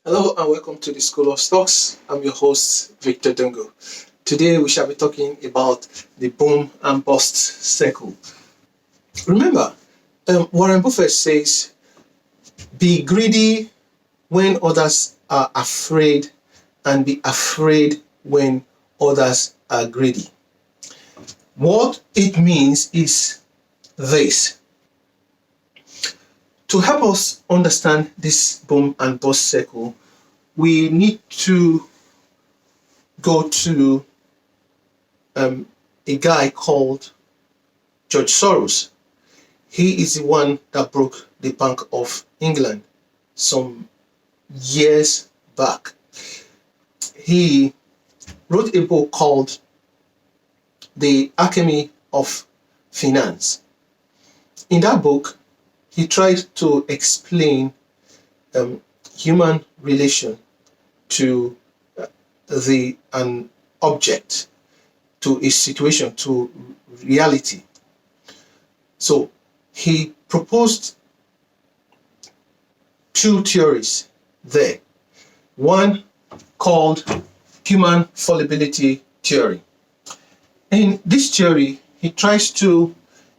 Hello and welcome to the School of Stocks. I'm your host, Victor Dungo. Today we shall be talking about the boom and bust cycle. Remember, Warren Buffett says, be greedy when others are afraid and be afraid when others are greedy. What it means is this. To help us understand this boom and bust cycle, we need to go to a guy called George Soros. He is the one that broke the Bank of England some years back. He wrote a book called The Alchemy of Finance. In that book, he tried to explain human relation to an object, to a situation, to reality. So he proposed two theories there. One called human fallibility theory. In this theory, he tries to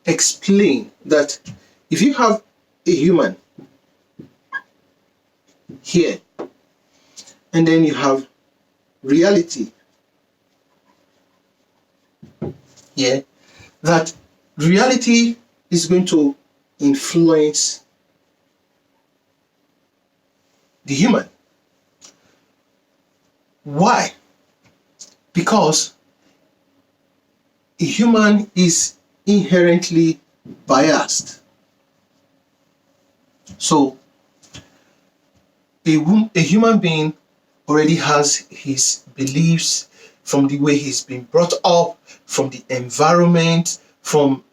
explain that if you have a human here, and then you have reality here, that reality is going to influence the human. Why? Because a human is inherently biased. So a human being already has his beliefs from the way he's been brought up, from the environment, from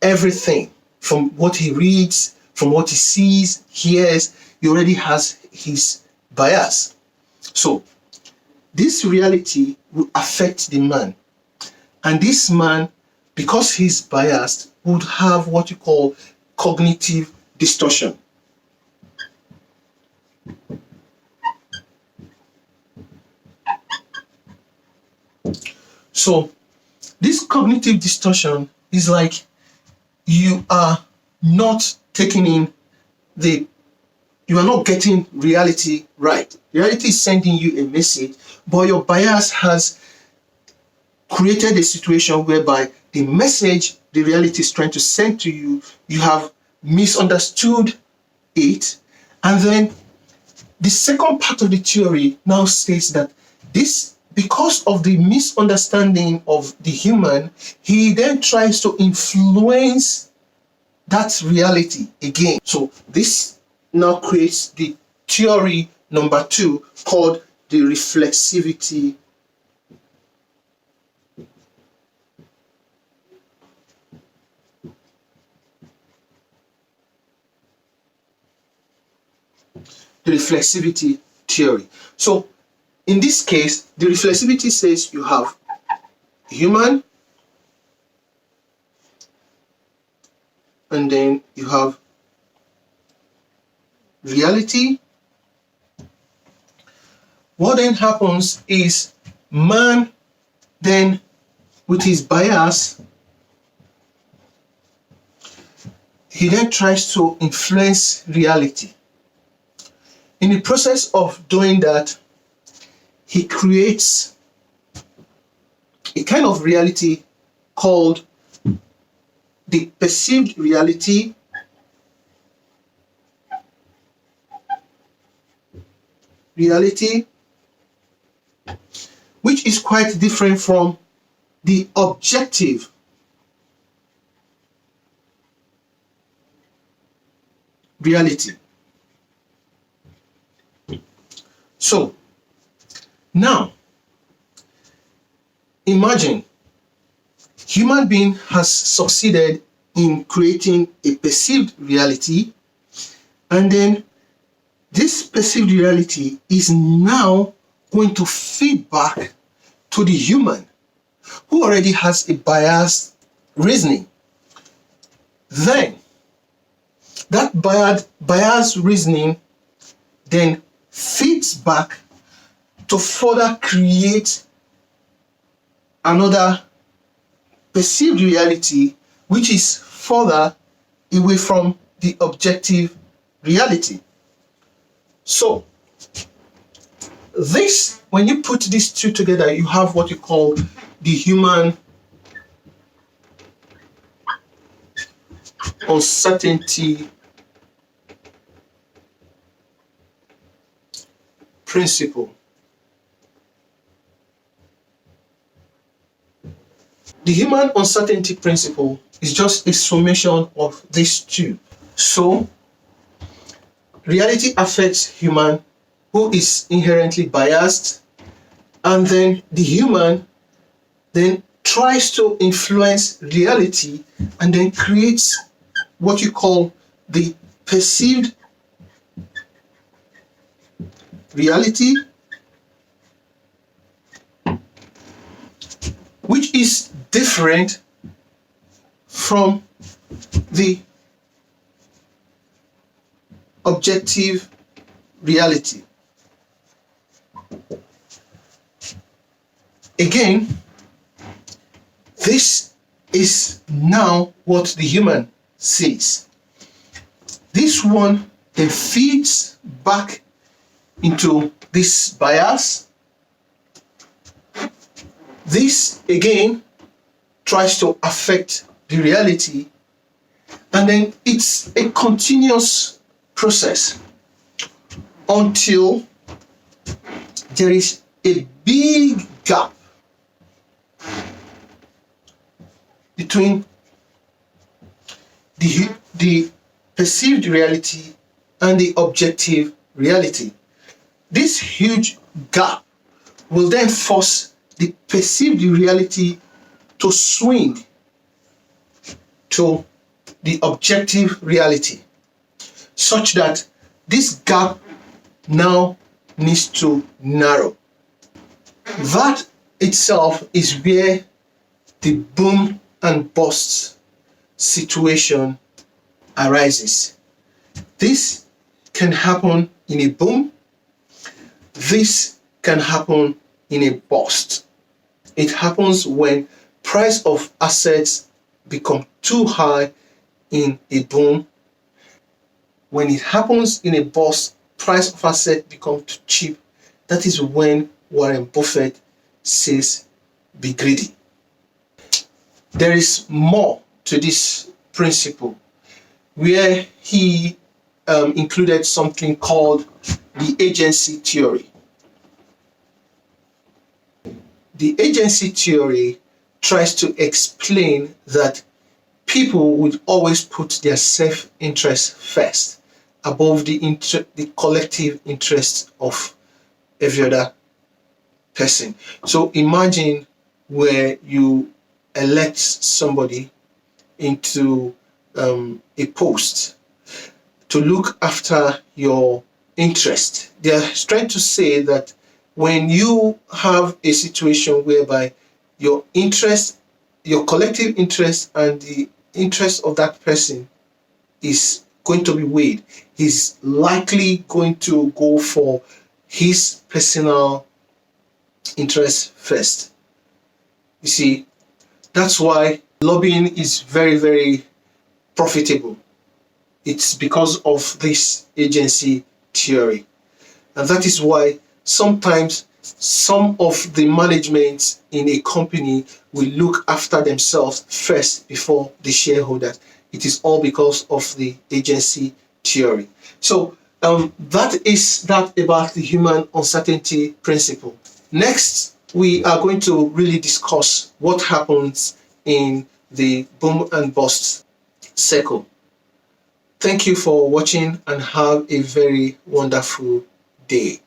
everything, from what he reads, from what he sees, hears. He already has his bias. So this reality will affect the man. And this man, because he's biased, would have what you call cognitive distortion. So this cognitive distortion is like you are not taking in you are not getting reality right. Reality is sending you a message, but your bias has created a situation whereby the message the reality is trying to send to you, you have misunderstood it. And then the second part of the theory now states that because of the misunderstanding of the human, he then tries to influence that reality again. So this now creates the theory number 2 called the reflexivity theory. So in this case, the reflexivity says you have human, and then you have reality. What then happens is man then, with his bias, he then tries to influence reality. In the process of doing that, he creates a kind of reality called the perceived reality, which is quite different from the objective reality. So now imagine human being has succeeded in creating a perceived reality, and then this perceived reality is now going to feed back to the human who already has a biased reasoning. Then that biased reasoning then feeds back to further create another perceived reality, which is further away from the objective reality. So this, when you put these two together, you have what you call the human uncertainty principle. The human uncertainty principle is just a summation of these two. So reality affects human who is inherently biased, and then the human then tries to influence reality and then creates what you call the perceived reality, which is different from the objective reality. Again, this is now what the human sees. This one then feeds back into this bias. This again tries to affect the reality, and then it's a continuous process until there is a big gap between the perceived reality and the objective reality. This huge gap will then force the perceived reality to swing to the objective reality, such that this gap now needs to narrow. That itself is where the boom and bust situation arises. This can happen in a boom. This can happen in a bust. It happens when price of assets become too high in a boom. When it happens in a bust, price of asset become too cheap. That is when Warren Buffett says, be greedy. There is more to this principle, where he included something called the agency theory. The agency theory tries to explain that people would always put their self-interest first above the collective interest of every other person. So imagine where you elect somebody into a post to look after your interest. They are trying to say that when you have a situation whereby your interest, your collective interest, and the interest of that person is going to be weighed, he's likely going to go for his personal interest first. You see, that's why lobbying is very, very profitable. It's because of this agency theory. And that is why sometimes some of the management in a company will look after themselves first before the shareholders. It is all because of the agency theory. So that is that about the human uncertainty principle. Next, we are going to really discuss what happens in the boom and bust cycle. Thank you for watching and have a very wonderful day.